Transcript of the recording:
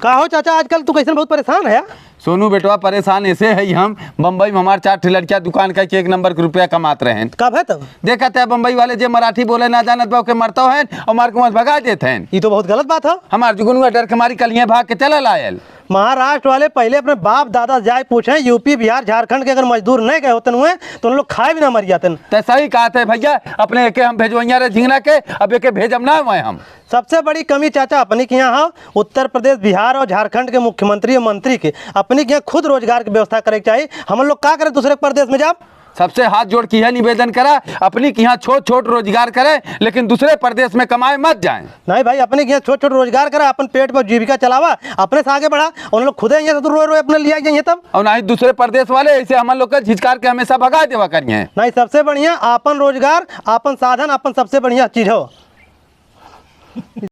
का हो चाचा, आजकल तू कैसे बहुत परेशान है? सोनू बेटवा परेशान ऐसे है हम बम्बई में हमारे 4 लड़कियां दुकान का एक नंबर के रुपया कमाते रहे। कब है तब? देखा था बम्बई वाले जो मराठी बोले ना जानत बा के मरता है और मार को भगा देते हैं। ये तो बहुत गलत बात है। हमार जुगनुआ डर के मारी कलियां भाग के चला लायल। महाराष्ट्र वाले पहले अपने बाप दादा जाए पूछे, यूपी बिहार झारखंड के अगर मजदूर नहीं गए होते हुए तो उन लोग खाए भी ना मर जाते। तो सही कहा थे भैया, अपने एके हम भेजवैया रे झिंगना के, अब एके भेजम ना हुए हम। सबसे बड़ी कमी चाचा अपनी के यहाँ उत्तर प्रदेश बिहार और झारखंड के मुख्यमंत्री और मंत्री के अपनी के यहाँ खुद रोजगार की व्यवस्था करे के चाहिए। हम लोग क्या करें दूसरे प्रदेश में जाओ? सबसे हाथ जोड़ के यह निवेदन करा, अपनी के यहाँ छोट छोट रोजगार करें लेकिन दूसरे प्रदेश में कमाए मत जाएं। नहीं भाई, अपने के यहाँ छोट छोट रोजगार करा, अपन पेट पर जीविका चलावा, अपने से आगे बढ़ा। उन लोग खुद यहाँ से रोए रोए अपने लिया जाइए तब। और ना ही दूसरे प्रदेश वाले ऐसे हम लोग का झिझकार के हमेशा भगा देवा करिए। नहीं, सबसे बढ़िया अपन रोजगार, अपन साधन, अपन सबसे बढ़िया चीज हो।